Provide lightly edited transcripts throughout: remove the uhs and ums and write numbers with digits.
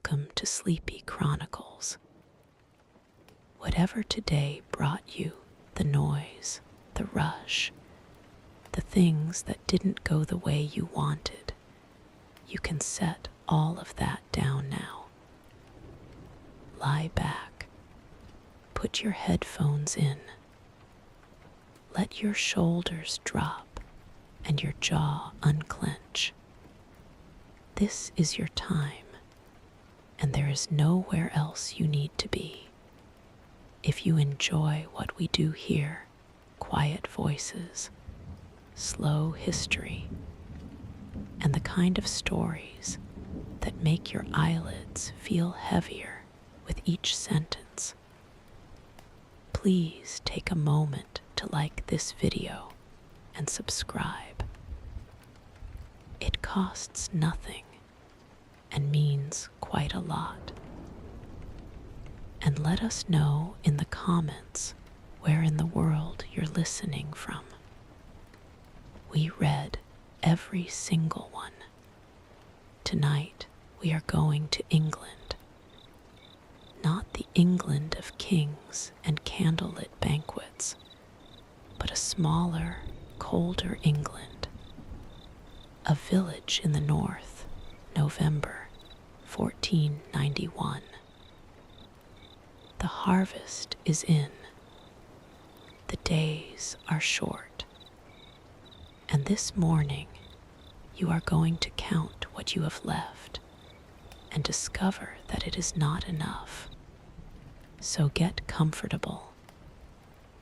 Welcome to Sleepy Chronicles. Whatever today brought you, the noise, the rush, the things that didn't go the way you wanted, you can set all of that down now. Lie back. Put your headphones in. Let your shoulders drop and your jaw unclench. This is your time, and there is nowhere else you need to be. If you enjoy what we do here, quiet voices, slow history, and the kind of stories that make your eyelids feel heavier with each sentence, please take a moment to like this video and subscribe. It costs nothing and means quite a lot. And let us know in the comments where in the world you're listening from. We read every single one. Tonight we are going to England. Not the England of kings and candlelit banquets, but a smaller, colder England. A village in the north, November 1491. The harvest is in. The days are short. And this morning, you are going to count what you have left and discover that it is not enough. So get comfortable.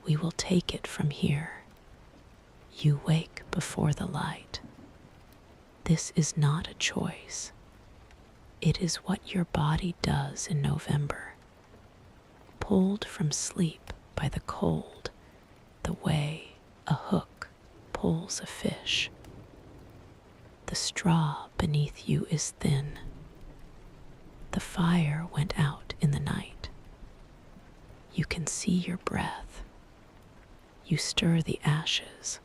We will take it from here. You wake before the light. This is not a choice. It is what your body does in November, pulled from sleep by the cold, the way a hook pulls a fish. The straw beneath you is thin. The fire went out in the night. You can see your breath. You stir the ashes.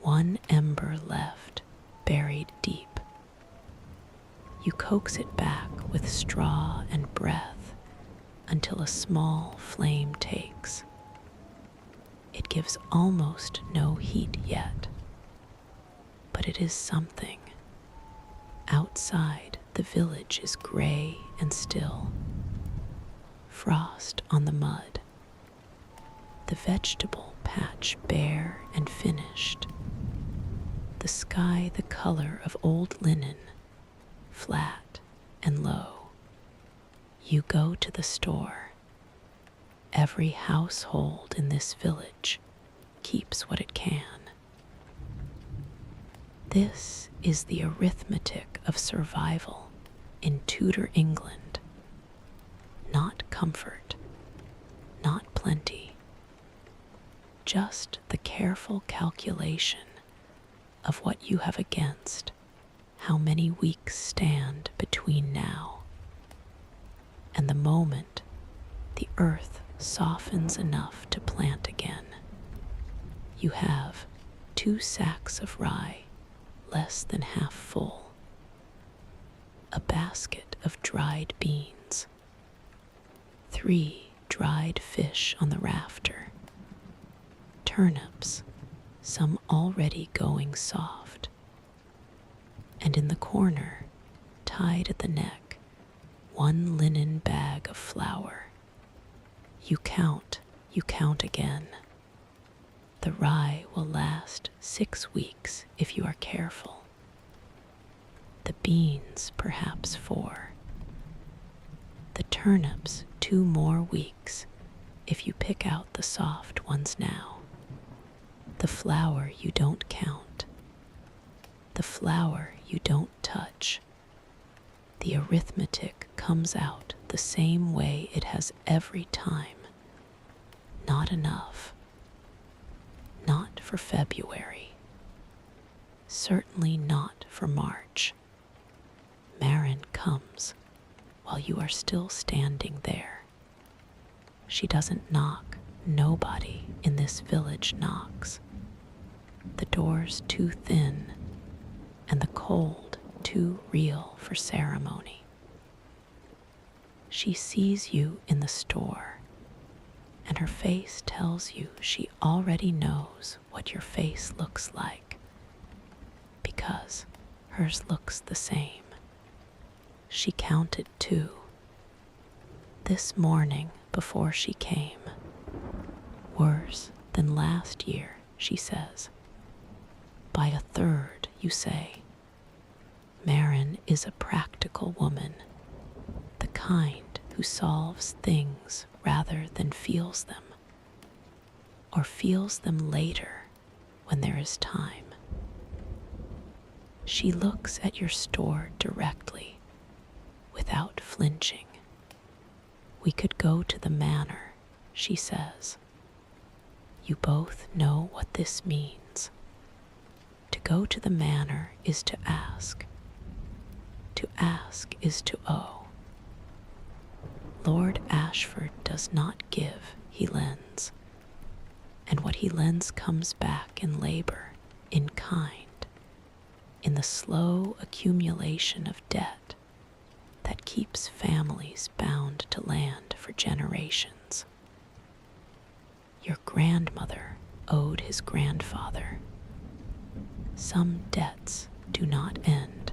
One ember left, buried deep. You coax it back with straw and breath until a small flame takes. It gives almost no heat yet, but it is something. Outside, the village is gray and still. Frost on the mud. The vegetable patch bare and finished. The sky the color of old linen, flat and low. You go to the store. Every household in this village keeps what it can. This is the arithmetic of survival in Tudor England. Not comfort, not plenty, just the careful calculation of what you have against, how many weeks stand between now and the moment the earth softens enough to plant again. You have 2 sacks of rye, less than half full, a basket of dried beans, 3 dried fish on the rafter, turnips, some already going soft, and in the corner, tied at the neck, 1 linen bag of flour. You count again. The rye will last 6 weeks if you are careful. The beans perhaps 4. The turnips 2 more weeks if you pick out the soft ones now. The flour you don't count. The flour you don't touch. The arithmetic comes out the same way it has every time. Not enough. Not for February. Certainly not for March. Marin comes while you are still standing there. She doesn't knock. Nobody in this village knocks. The door's too thin and the cold too real for ceremony. She sees you in the store, and her face tells you she already knows what your face looks like, because hers looks the same. She counted too. This morning before she came. Worse than last year, she says. By a third, you say. Marin is a practical woman, the kind who solves things rather than feels them, or feels them later when there is time. She looks at your store directly, without flinching. We could go to the manor, she says. You both know what this means. To go to the manor is to ask. To ask is to owe. Lord Ashford does not give, he lends. And what he lends comes back in labor, in kind, in the slow accumulation of debt that keeps families bound to land for generations. Your grandmother owed his grandfather. Some debts do not end.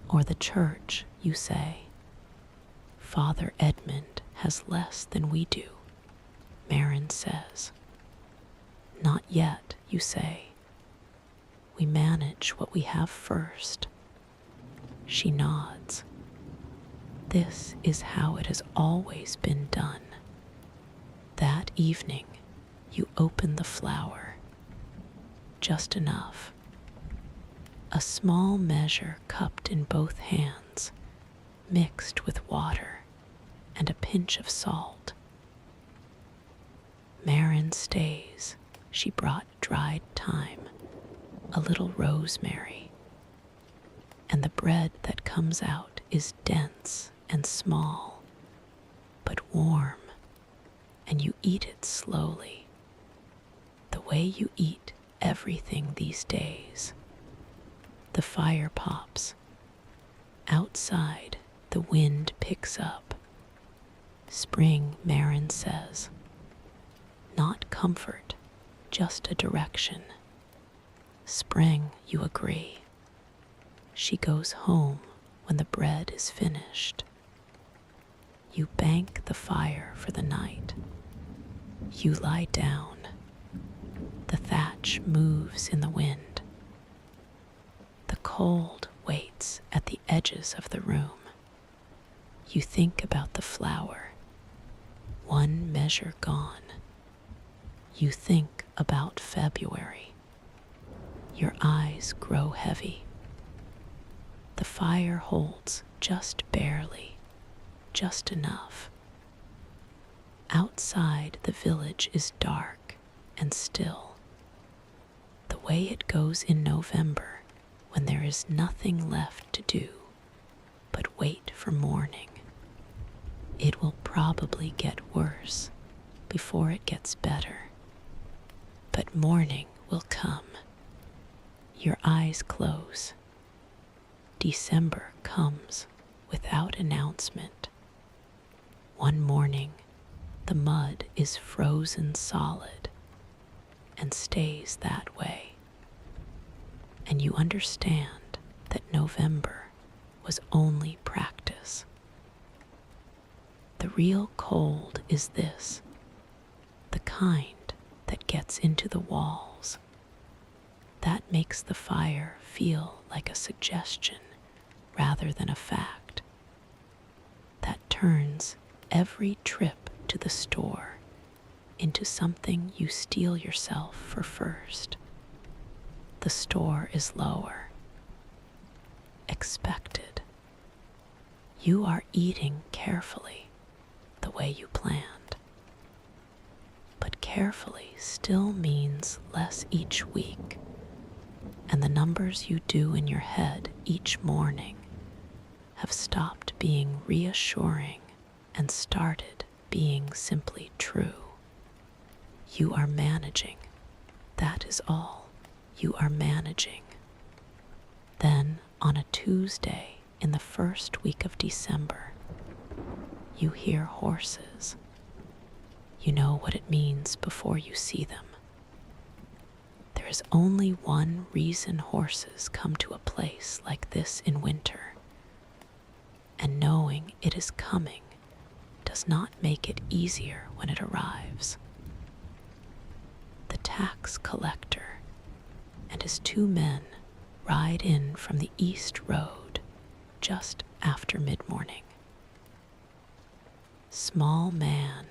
Or the church, you say. Father Edmund has less than we do, Marin says. Not yet, you say. We manage what we have first. She nods. This is how it has always been done. That evening, you open the flower. Just enough. A small measure cupped in both hands, mixed with water and a pinch of salt. Marin stays. She brought dried thyme, a little rosemary, and the bread that comes out is dense and small, but warm, and you eat it slowly, the way you eat everything these days. The fire pops. Outside, the wind picks up. Spring, Marin says. Not comfort, just a direction. Spring, you agree. She goes home when the bread is finished. You bank the fire for the night. You lie down. The thatch moves in the wind. The cold waits at the edges of the room. You think about the flower. One measure gone. You think about February. Your eyes grow heavy. The fire holds just barely, just enough. Outside, the village is dark and still. The way it goes in November, when there is nothing left to do but wait for morning. It will probably get worse before it gets better. But morning will come. Your eyes close. December comes without announcement. One morning, the mud is frozen solid and stays that way. And you understand that November was only practice. The real cold is this, the kind that gets into the walls. That makes the fire feel like a suggestion rather than a fact. That turns every trip to the store into something you steel yourself for first. The store is lower. Expected. You are eating carefully, the way you planned. But carefully still means less each week, and the numbers you do in your head each morning have stopped being reassuring and started being simply true. You are managing. That is all. You are managing. Then, on a Tuesday in the first week of December, You hear horses. You know what it means before you see them. There is only one reason horses come to a place like this in winter, and knowing it is coming does not make it easier when it arrives. The tax collector and his 2 men ride in from the east road just after mid-morning. Small man,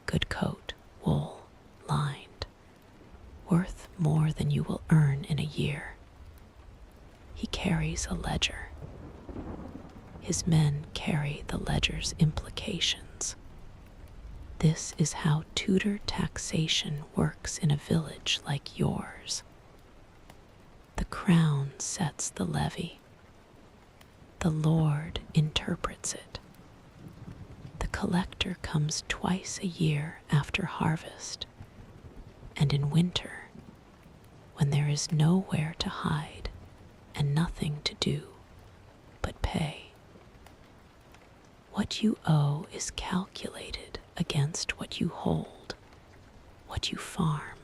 good coat, wool, lined, worth more than you will earn in a year. He carries a ledger. His men carry the ledger's implications. This is how Tudor taxation works in a village like yours. The crown sets the levy. The Lord interprets it. The collector comes twice a year after harvest, and in winter, when there is nowhere to hide and nothing to do but pay. What you owe is calculated against what you hold, what you farm,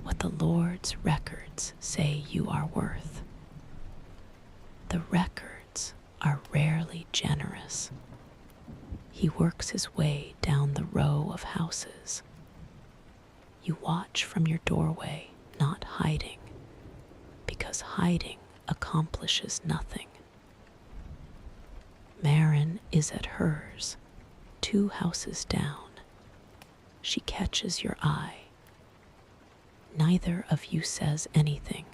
what the Lord's records say you are worth. The records are rarely generous. He works his way down the row of houses. You watch from your doorway, not hiding, because hiding accomplishes nothing. Marin is at hers, 2 houses down. She catches your eye. Neither of you says anything.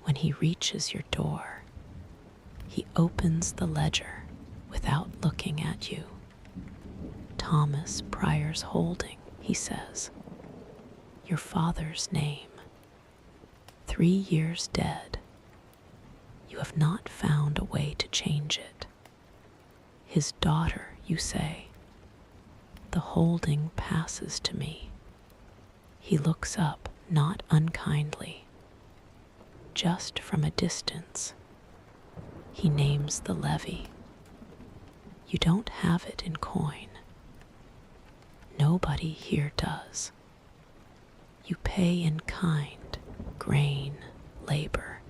When he reaches your door, he opens the ledger without looking at you. Thomas Pryor's holding, he says. Your father's name. 3 years dead. You have not found a way to change it. His daughter, you say. The holding passes to me. He looks up, not unkindly. Just from a distance, he names the levy. You don't have it in coin. Nobody here does. You pay in kind, grain, labor.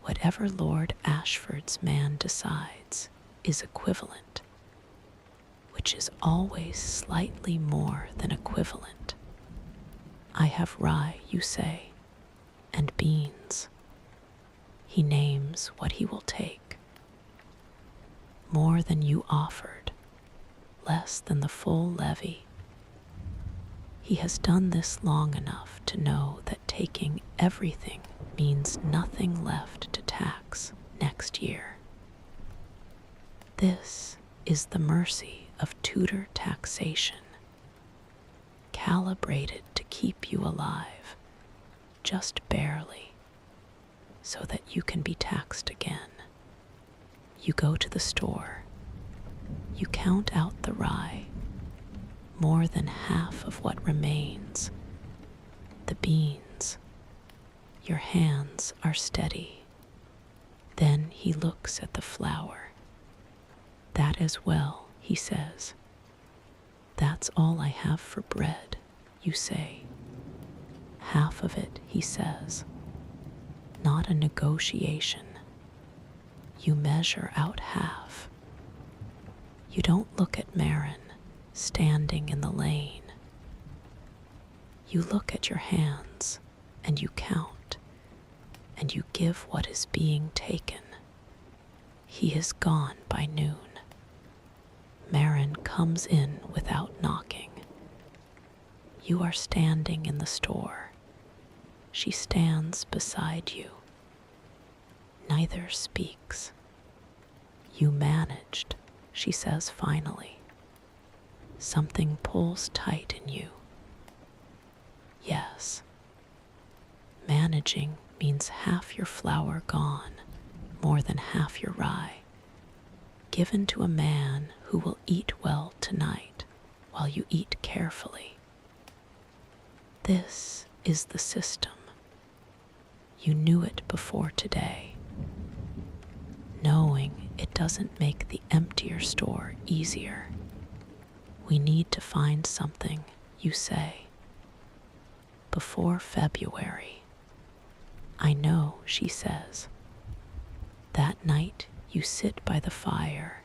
Whatever Lord Ashford's man decides is equivalent, which is always slightly more than equivalent. I have rye, you say, and beans. He names what he will take. More than you offered, less than the full levy. He has done this long enough to know that taking everything means nothing left to tax next year. This is the mercy of Tudor taxation, calibrated to keep you alive, just barely, so that you can be taxed again. You go to the store. You count out the rye, more than half of what remains. The beans. Your hands are steady. Then he looks at the flour. That as well, he says. That's all I have for bread, you say. Half of it, he says. Not a negotiation. You measure out half. You don't look at Marin standing in the lane. You look at your hands and you count, and you give what is being taken. He is gone by noon. Marin comes in without knocking. You are standing in the store. She stands beside you. Neither speaks. You managed, she says finally. Something pulls tight in you. Yes. Managing means half your flour gone, more than half your rye, given to a man who will eat well tonight while you eat carefully. This is the system. You knew it before today. Knowing it doesn't make the emptier store easier. We need to find something, you say. Before February. I know, she says. That night you sit by the fire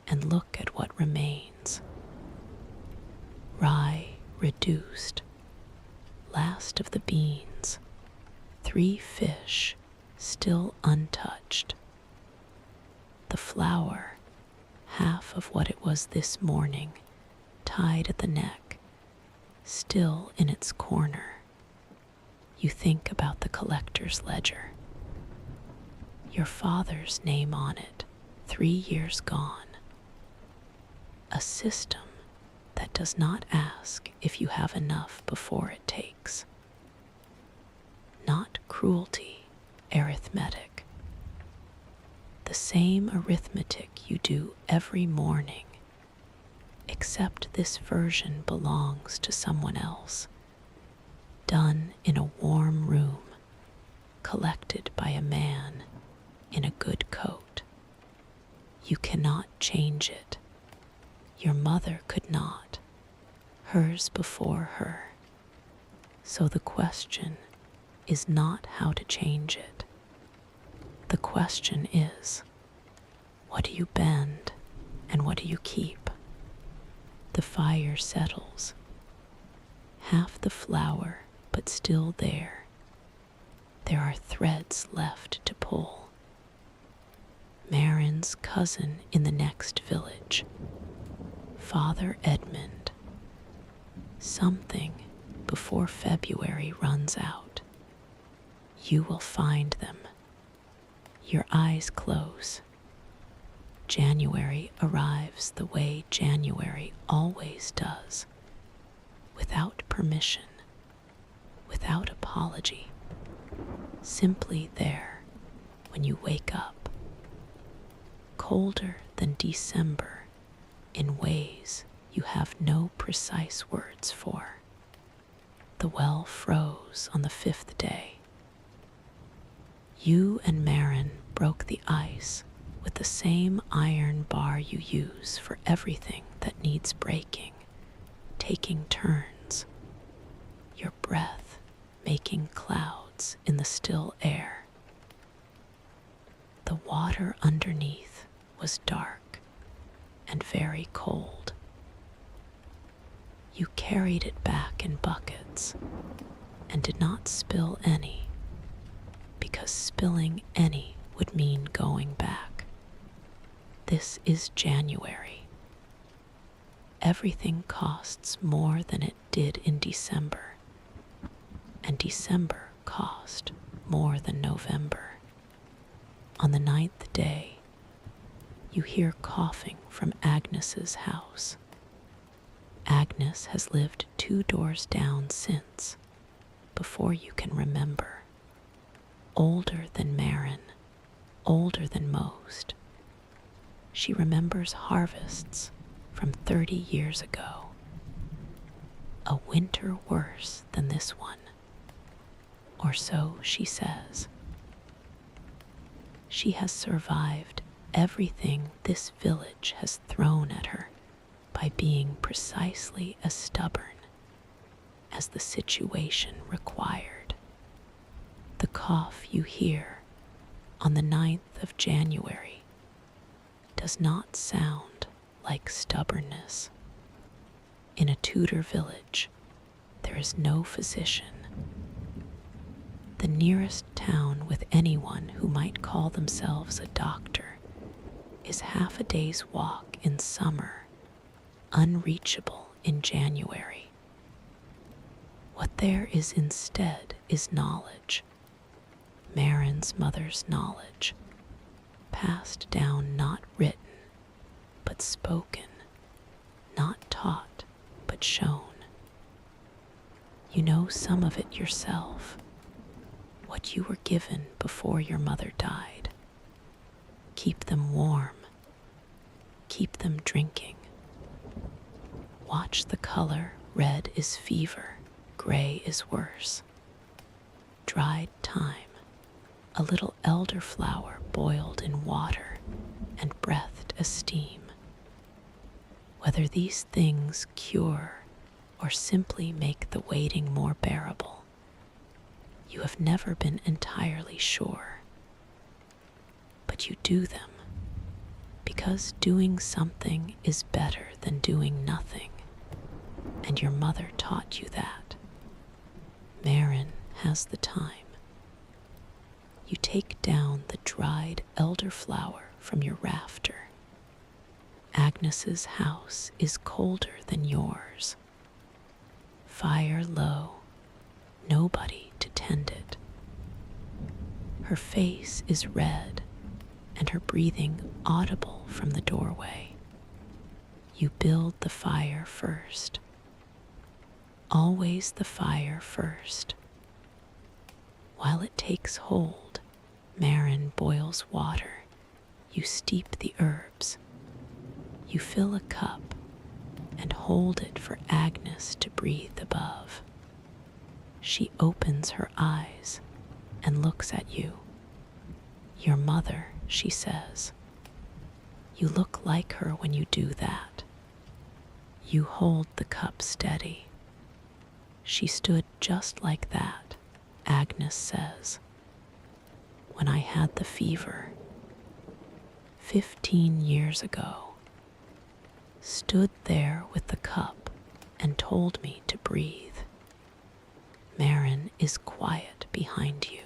and look at what remains. Rye reduced, last of the beans, 3 fish still untouched. The flour, half of what it was this morning, tied at the neck, still in its corner. You think about the collector's ledger. Your father's name on it, 3 years gone. A system that does not ask if you have enough before it takes. Not cruelty, arithmetic. The same arithmetic you do every morning, except this version belongs to someone else, done in a warm room, collected by a man in a good coat. You cannot change it. Your mother could not, hers before her. So the question is not how to change it. The question is, what do you bend and what do you keep? The fire settles. Half the flour, but still there. There are threads left to pull. Marin's cousin in the next village, Father Edmund. Something before February runs out. You will find them. Your eyes close. January arrives the way January always does, without permission, without apology, simply there when you wake up. Colder than December in ways you have no precise words for. The well froze on the 5th day. You and Marin broke the ice with the same iron bar you use for everything that needs breaking, taking turns, your breath making clouds in the still air. The water underneath was dark and very cold. You carried it back in buckets and did not spill any, because spilling any would mean going back. This is January. Everything costs more than it did in December, and December cost more than November. On the 9th day, you hear coughing from Agnes's house. Agnes has lived 2 doors down since, before you can remember. Older than Marin, older than most. She remembers harvests from 30 years ago. A winter worse than this one, or so she says. She has survived everything this village has thrown at her by being precisely as stubborn as the situation required. The cough you hear on the 9th of January does not sound like stubbornness. In a Tudor village, there is no physician. The nearest town with anyone who might call themselves a doctor is half a day's walk in summer, unreachable in January. What there is instead is knowledge, Marin's mother's knowledge, passed down not written, but spoken, not taught, but shown. You know some of it yourself, what you were given before your mother died. Keep them warm, keep them drinking. Watch the color, red is fever, gray is worse. Dried thyme, a little elderflower boiled in water, and breathed as steam. Whether these things cure or simply make the waiting more bearable, you have never been entirely sure. But you do them, because doing something is better than doing nothing, and your mother taught you that. Marin has the time. You take down the dried elderflower from your rafter. Agnes's house is colder than yours. Fire low, nobody to tend it. Her face is red, and her breathing audible from the doorway. You build the fire first. Always the fire first. While it takes hold, Marin boils water. You steep the herbs. You fill a cup and hold it for Agnes to breathe above. She opens her eyes and looks at you. Your mother, she says. You look like her when you do that. You hold the cup steady. She stood just like that, Agnes says, when I had the fever 15 years ago. Stood there with the cup and told me to breathe. Marin is quiet behind you.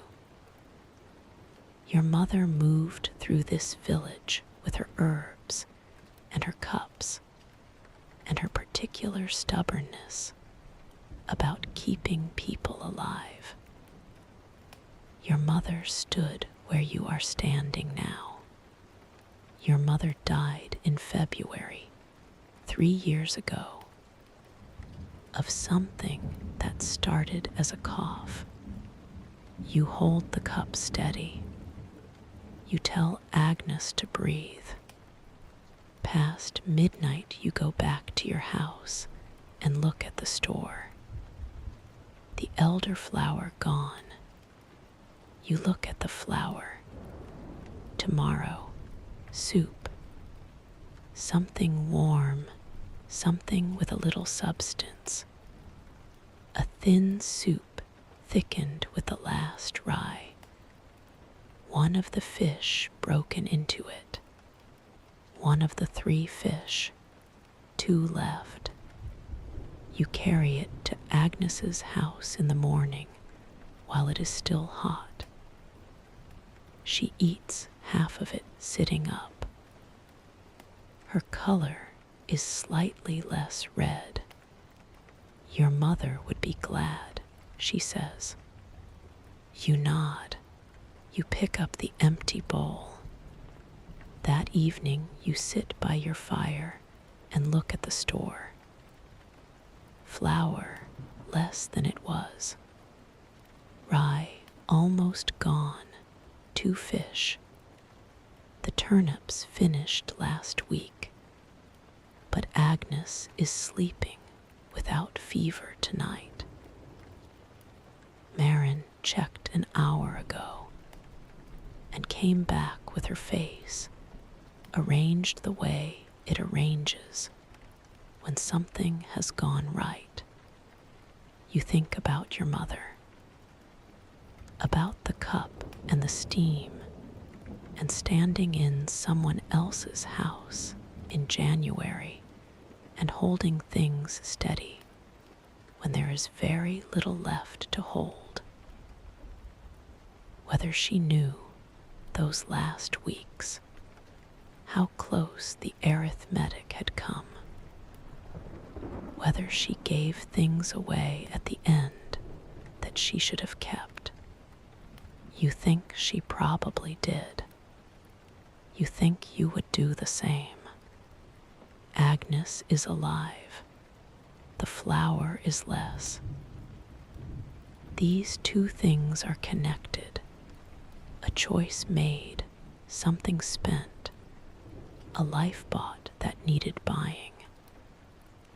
Your mother moved through this village with her herbs and her cups and her particular stubbornness about keeping people alive. Your mother stood where you are standing now. Your mother died in February, 3 years ago, of something that started as a cough. You hold the cup steady. You tell Agnes to breathe. Past midnight, you go back to your house and look at the store. The elderflower gone. You look at the flower. Tomorrow, soup. Something warm, something with a little substance. A thin soup thickened with the last rye. One of the fish broken into it. One of the 3 fish, 2 left. You carry it to Agnes's house in the morning while it is still hot. She eats half of it sitting up. Her color is slightly less red. Your mother would be glad, she says. You nod. You pick up the empty bowl. That evening you sit by your fire and look at the store. Flour less than it was. Rye almost gone. 2 fish. The turnips finished last week. But Agnes is sleeping without fever tonight. Marin checked an hour ago and came back with her face arranged the way it arranges when something has gone right. You think about your mother, about the cup and the steam, and standing in someone else's house in January and holding things steady when there is very little left to hold. Whether she knew those last weeks how close the arithmetic had come, whether she gave things away at the end that she should have kept. You think she probably did. You think you would do the same. Agnes is alive. The flower is less. These 2 things are connected. A choice made, something spent, a life bought that needed buying.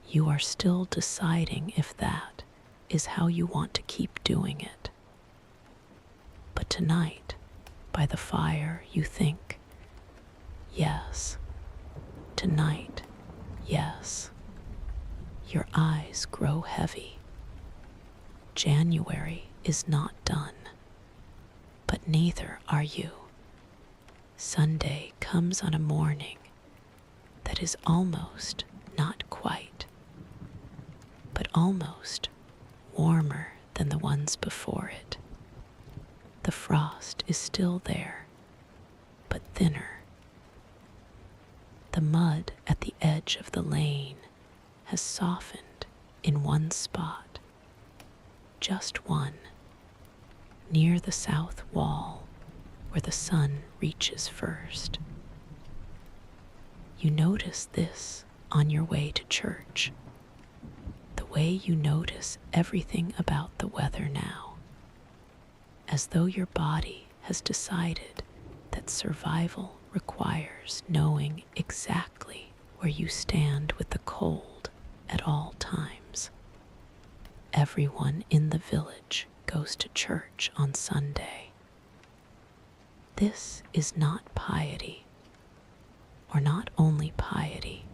You are still deciding if that is how you want to keep doing it. But tonight, by the fire, you think, Yes. Tonight, yes. Your eyes grow heavy. January is not done, but neither are you. Sunday comes on a morning that is almost, not quite, but almost warmer than the ones before it. The frost is still there, but thinner. The mud at the edge of the lane has softened in one spot, just one, near the south wall where the sun reaches first. You notice this on your way to church, the way you notice everything about the weather now, as though your body has decided that survival requires knowing exactly where you stand with the cold at all times. Everyone in the village goes to church on Sunday. This is not piety, or not only piety.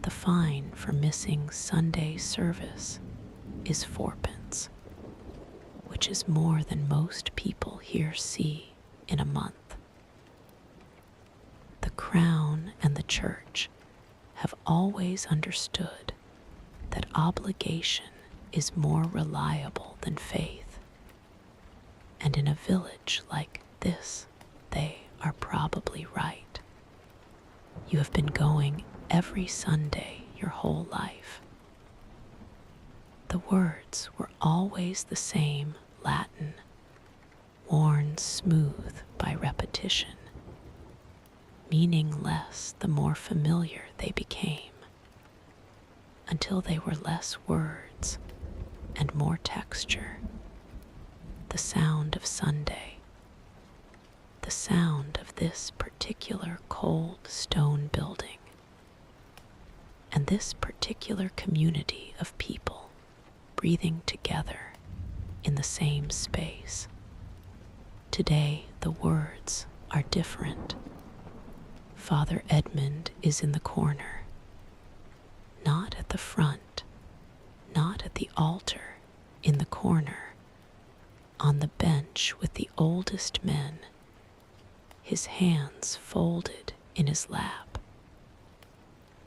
The fine for missing Sunday service is 4d, which is more than most people here see in a month. The Crown and the Church have always understood that obligation is more reliable than faith, and in a village like this, they are probably right. You have been going every Sunday your whole life. The words were always the same Latin, worn smooth by repetition, meaning less the more familiar they became, until they were less words and more texture. The sound of Sunday, the sound of this particular cold stone building, and this particular community of people breathing together in the same space. Today, the words are different. Father Edmund is in the corner, not at the front, not at the altar, in the corner, on the bench with the oldest men, his hands folded in his lap.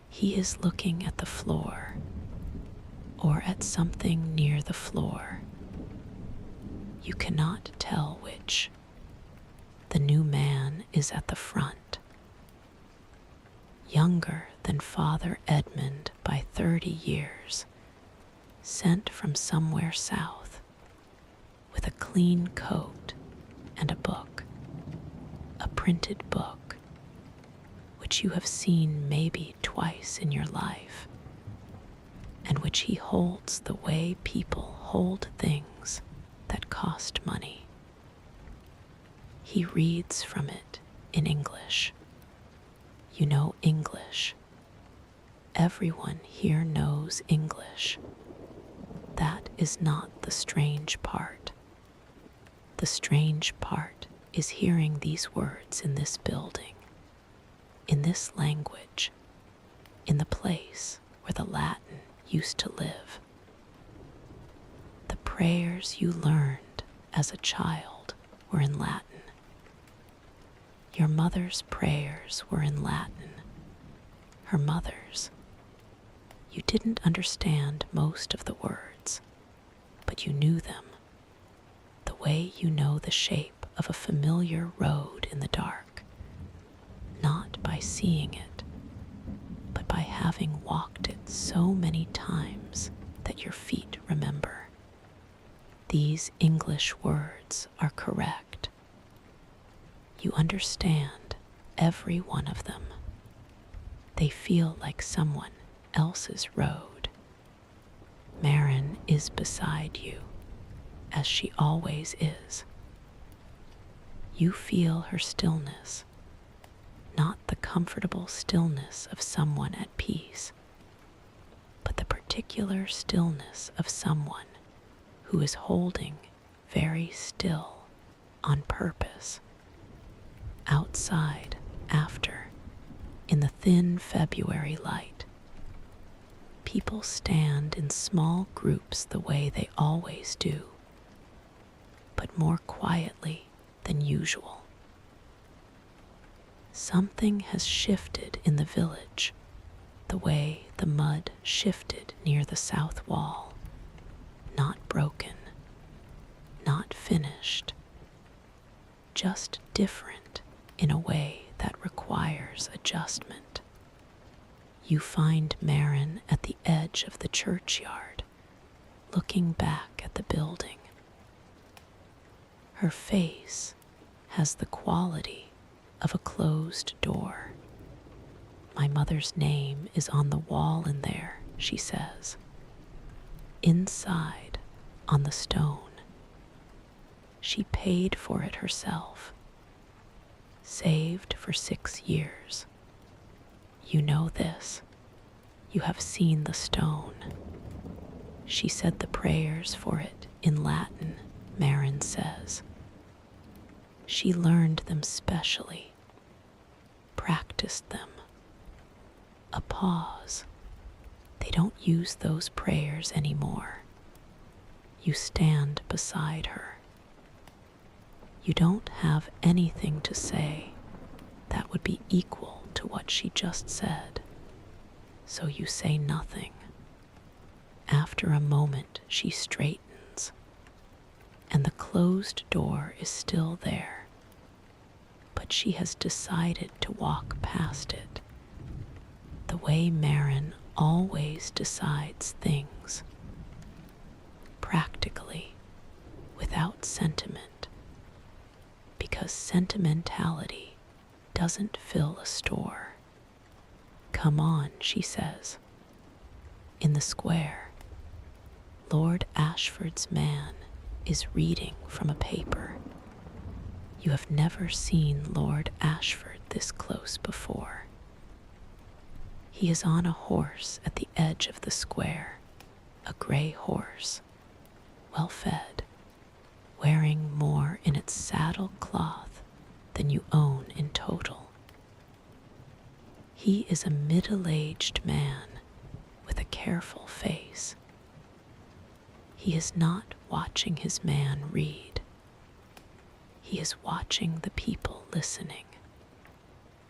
He is looking at the floor, or at something near the floor. You cannot tell which. The new man is at the front, younger than Father Edmund by 30 years, sent from somewhere south, with a clean coat and a book, a printed book, which you have seen maybe twice in your life, and which he holds the way people hold things that cost money. He reads from it in English. You know English. Everyone here knows English. That is not the strange part. The strange part is hearing these words in this building, in this language, in the place where the Latin used to live. The prayers you learned as a child were in Latin. Your mother's prayers were in Latin. Her mother's. You didn't understand most of the words, but you knew them, the way you know the shape of a familiar road in the dark, not by seeing it, but by having walked it so many times that your feet remember. These English words are correct. You understand every one of them. They feel like someone else's road. Marin is beside you, as she always is. You feel her stillness, not the comfortable stillness of someone at peace, but the particular stillness of someone who is holding very still on purpose. Outside, after, in the thin February light, people stand in small groups the way they always do, but more quietly than usual. Something has shifted in the village, the way the mud shifted near the south wall. Not broken, not finished, just different in a way that requires adjustment. You find Marin at the edge of the churchyard, looking back at the building. Her face has the quality of a closed door. My mother's name is on the wall in there, she says. Inside, on the stone. She paid for it herself. Saved for 6 years. You know this. You have seen the stone. She said the prayers for it in Latin, Marin says. She learned them specially, practiced them. A pause. They don't use those prayers anymore. You stand beside her. You don't have anything to say that would be equal to what she just said, so you say nothing. After a moment, she straightens, and the closed door is still there, but she has decided to walk past it, the way Marin always decides things, practically, without sentiment, because sentimentality doesn't fill a store. Come on, she says. In the square, Lord Ashford's man is reading from a paper. You have never seen Lord Ashford this close before. He is on a horse at the edge of the square, a gray horse, well fed, wearing more in its saddle cloth than you own in total. He is a middle-aged man with a careful face. He is not watching his man read. He is watching the people listening.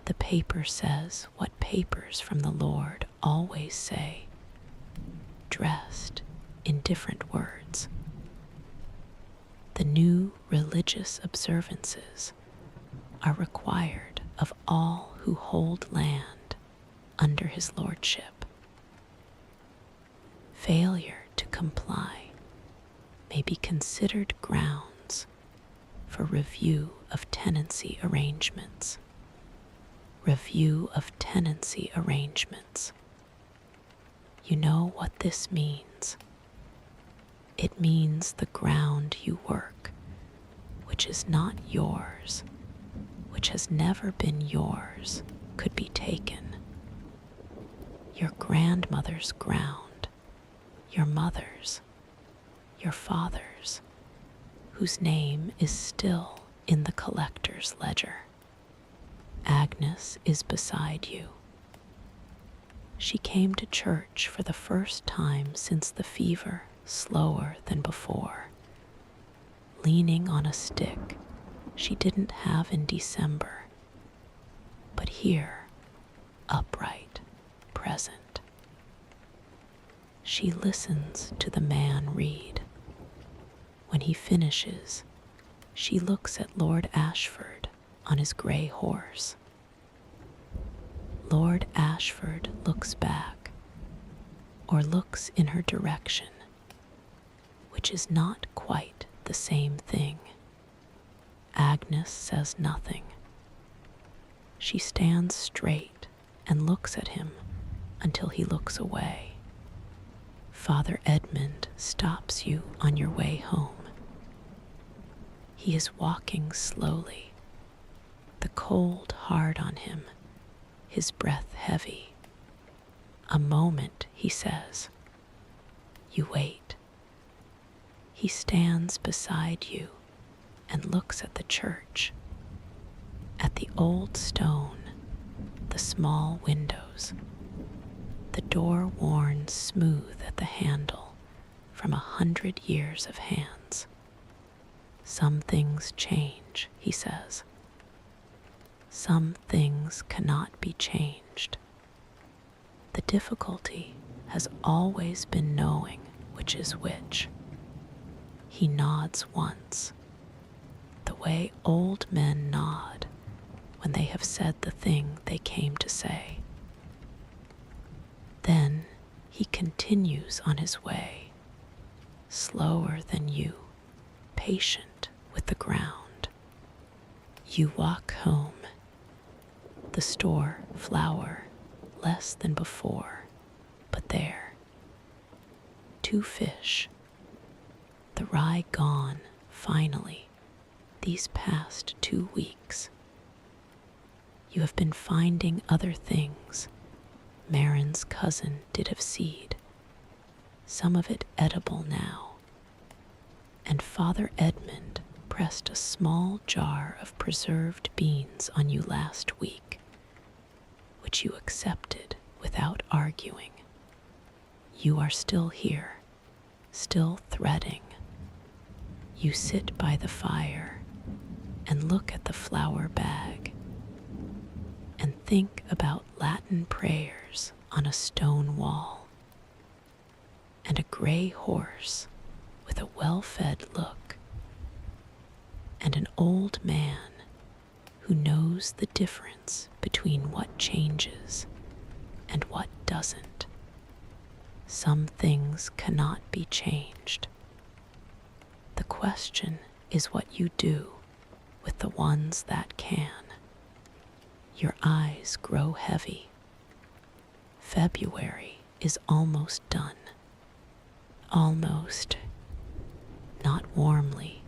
The paper says what papers from the Lord always say, dressed in different words. The new religious observances are required of all who hold land under his lordship. Failure to comply may be considered grounds for review of tenancy arrangements. Review of tenancy arrangements. You know what this means. It means the ground you work, which is not yours, which has never been yours, could be taken. Your grandmother's ground, your mother's, your father's, whose name is still in the collector's ledger. Agnes is beside you. She came to church for the first time since the fever, slower than before, leaning on a stick she didn't have in December, but here, upright, present. She listens to the man read. When he finishes, she looks at Lord Ashford on his gray horse. Lord Ashford looks back, or looks in her direction, which is not quite the same thing. Agnes says nothing. She stands straight and looks at him until he looks away. Father Edmund stops you on your way home. He is walking slowly, the cold hard on him, his breath heavy. A moment, he says. You wait. He stands beside you and looks at the church, at the old stone the small windows, the door worn smooth at the handle from 100 years of hands. Some things change, he says. Some things cannot be changed. The difficulty has always been knowing which is which. He nods once, the way old men nod when they have said the thing they came to say. Then he continues on his way, slower than you, patient with the ground. You walk home, the store flour less than before, but there. 2 fish, the rye gone finally these past 2 weeks. You have been finding other things Marin's cousin did of seed, some of it edible now, and Father Edmund pressed a small jar of preserved beans on you last week, which you accepted without arguing. You are still here, still threading. You sit by the fire and look at the flour bag and think about Latin prayers on a stone wall and a gray horse with a well-fed look and an old man who knows the difference between what changes and what doesn't. Some things cannot be changed. The question is what you do with the ones that can. Your eyes grow heavy. February is almost done. Almost. Not warmly.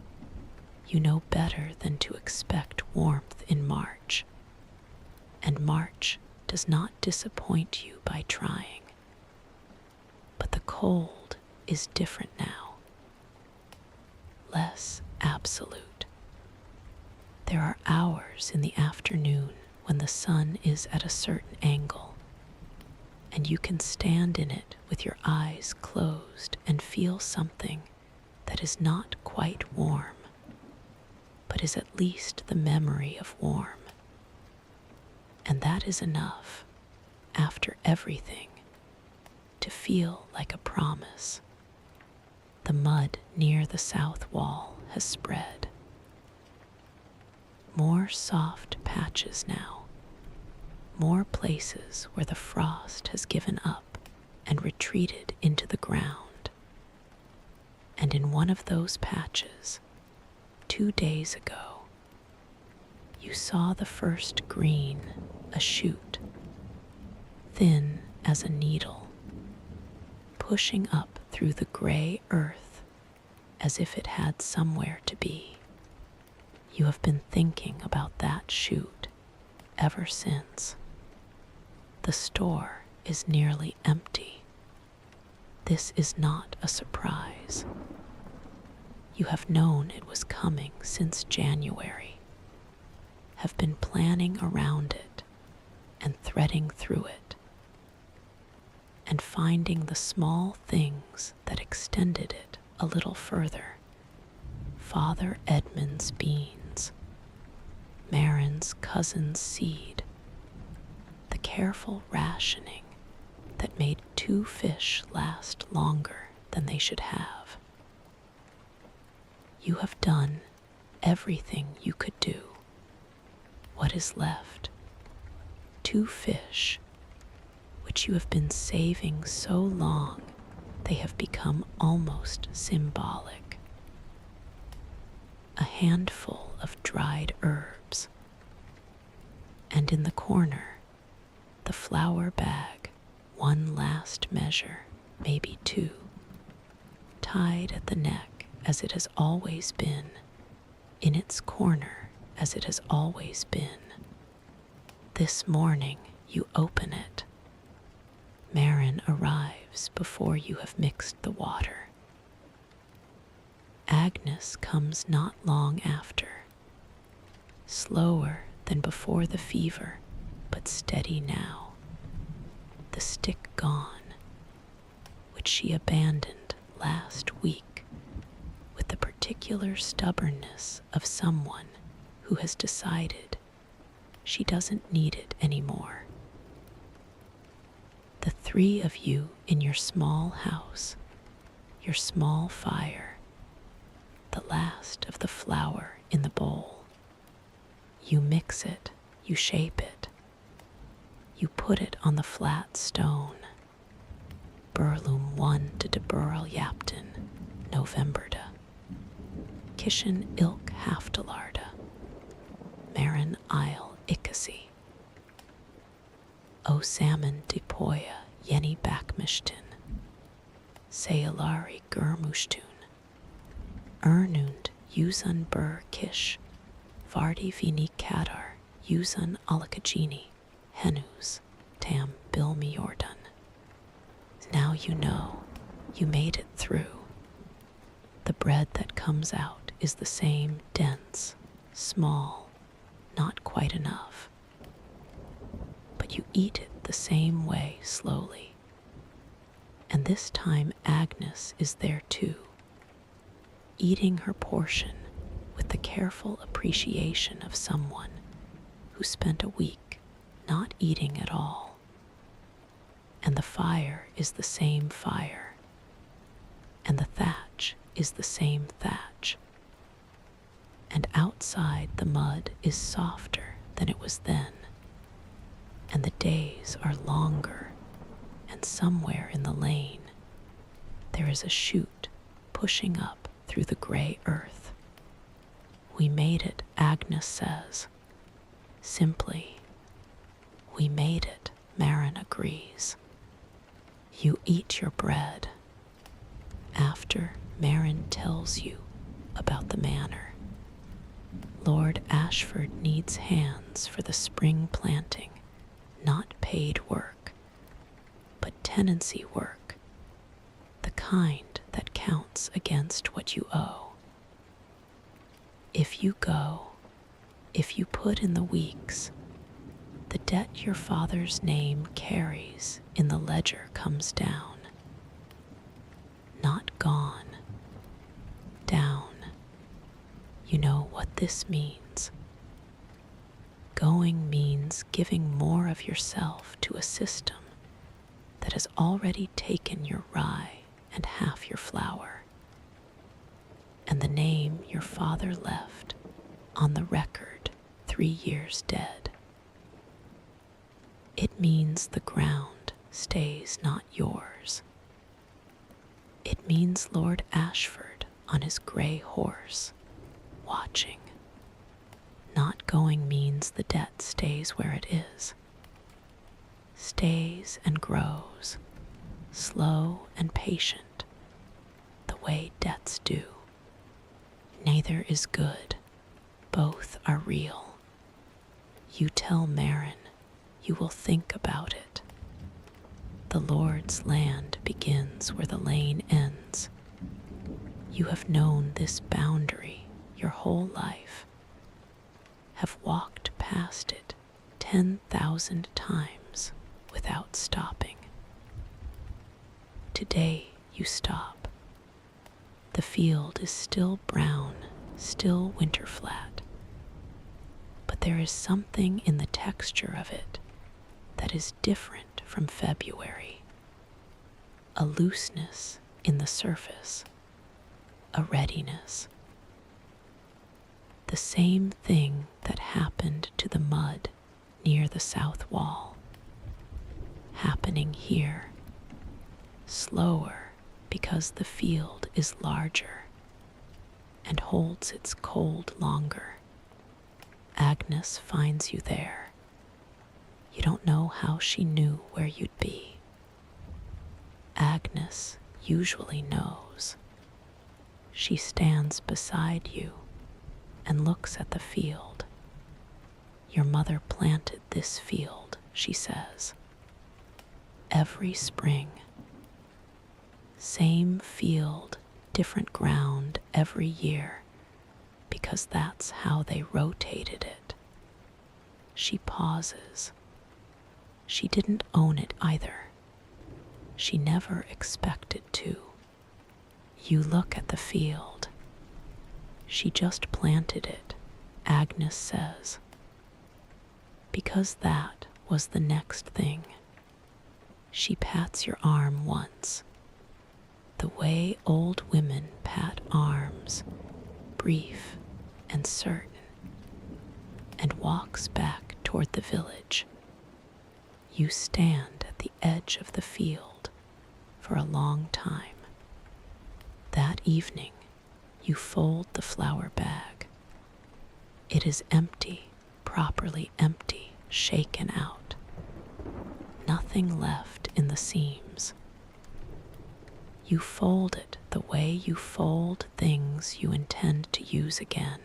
You know better than to expect warmth in March. And March does not disappoint you by trying. But the cold is different now. Less absolute. There are hours in the afternoon when the sun is at a certain angle, and you can stand in it with your eyes closed and feel something that is not quite warm, but is at least the memory of warm. And that is enough, after everything, to feel like a promise. The mud near the south wall has spread. More soft patches now, more places where the frost has given up and retreated into the ground. And in one of those patches, 2 days ago, you saw the first green, a shoot, thin as a needle, pushing up through the gray earth as if it had somewhere to be. You have been thinking about that shoot ever since. The store is nearly empty. This is not a surprise. You have known it was coming since January, have been planning around it and threading through it, and finding the small things that extended it a little further. Father Edmund's beans, Marin's cousin's seed, the careful rationing that made 2 fish last longer than they should have. You have done everything you could do. What is left? 2 fish, which you have been saving so long they have become almost symbolic. A handful of dried herbs, and in the corner, the flour bag, 1 last measure, maybe 2, tied at the neck as it has always been, in its corner as it has always been. This morning you open it. Marin arrives before you have mixed the water. Agnes comes not long after, slower than before the fever, but steady now, the stick gone, which she abandoned last week with the particular stubbornness of someone who has decided she doesn't need it anymore. The three of you in your small house, your small fire, the last of the flour in the bowl. You mix it, you shape it, you put it on the flat stone. Burlum 1 to de Burl Yapton, Novemberda. Kishin ilk haftalarda. Marin Isle Ikasi. O salmon depoya yeni bakmishtin. Sayalari gurmushtun. Ernund yuzun bur kish. Vardi vini kadar yuzun alakajini. Henus tam bilmi yordan. Now you know you made it through. The bread that comes out is the same dense, small, not quite enough. But you eat it the same way slowly. And this time Agnes is there too, eating her portion with the careful appreciation of someone who spent a week not eating at all. And the fire is the same fire, and the thatch is the same thatch, and outside the mud is softer than it was then, and the days are longer, and somewhere in the lane there is a chute pushing up through the gray earth. We made it, Agnes says. Simply, we made it, Marin agrees. You eat your bread. After, Marin tells you about the manor. Lord Ashford needs hands for the spring planting, not paid work, but tenancy work, the kind that counts against what you owe. If you go, if you put in the weeks, the debt your father's name carries in the ledger comes down. Not gone. Down. You know what this means. Going means giving more of yourself to a system that has already taken your rye and half your flour, and the name your father left on the record 3 years dead. It means the ground stays not yours. It means Lord Ashford on his grey horse, watching. Not going means the debt stays where it is. Stays and grows, slow and patient, the way debts do. Neither is good, both are real. You tell Marin, you will think about it. The Lord's land begins where the lane ends. You have known this boundary your whole life, have walked past it 10,000 times without stopping. Today you stop. The field is still brown, still winter flat, but there is something in the texture of it that is different from February. A looseness in the surface, a readiness. The same thing that happened to the mud near the south wall, happening here, slower because the field is larger and holds its cold longer. Agnes finds you there. You don't know how she knew where you'd be. Agnes usually knows. She stands beside you and looks at the field. Your mother planted this field, she says. Every spring. Same field, different ground every year, because that's how they rotated it. She pauses, She didn't own it either. She never expected to. You look at the field. She just planted it, Agnes says. Because that was the next thing. She pats your arm once, the way old women pat arms, brief and certain, and walks back toward the village. You stand at the edge of the field for a long time. That evening, you fold the flour bag. It is empty, properly empty, shaken out. Nothing left in the seams. You fold it the way you fold things you intend to use again.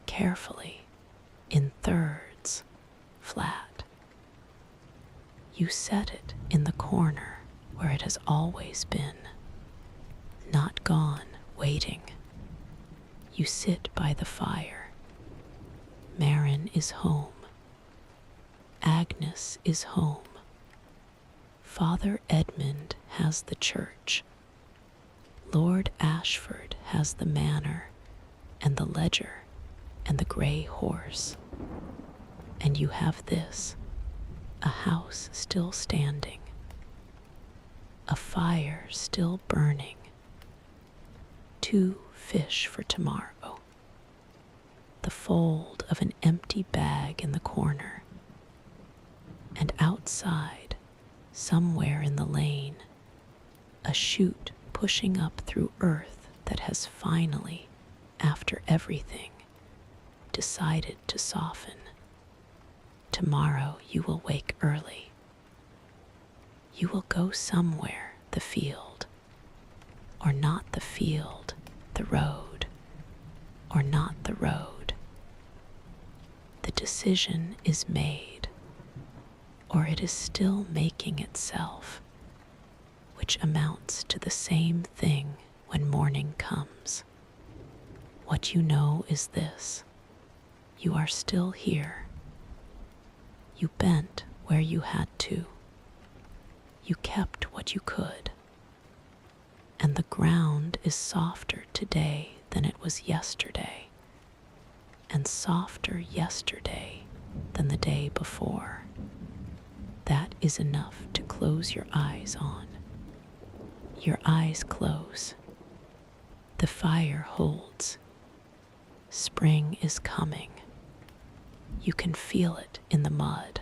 Carefully, in thirds, flat. You set it in the corner where it has always been. Not gone, waiting. You sit by the fire. Marin is home. Agnes is home. Father Edmund has the church. Lord Ashford has the manor and the ledger and the grey horse. And you have this, a house still standing, a fire still burning, 2 fish for tomorrow, the fold of an empty bag in the corner, and outside, somewhere in the lane, a chute pushing up through earth that has finally, after everything, decided to soften. Tomorrow you will wake early. You will go somewhere, the field, or not the field, the road, or not the road. The decision is made, or it is still making itself, which amounts to the same thing when morning comes. What you know is this: you are still here. You bent where you had to. You kept what you could. And the ground is softer today than it was yesterday, and softer yesterday than the day before. That is enough to close your eyes on. Your eyes close. The fire holds. Spring is coming. You can feel it in the mud.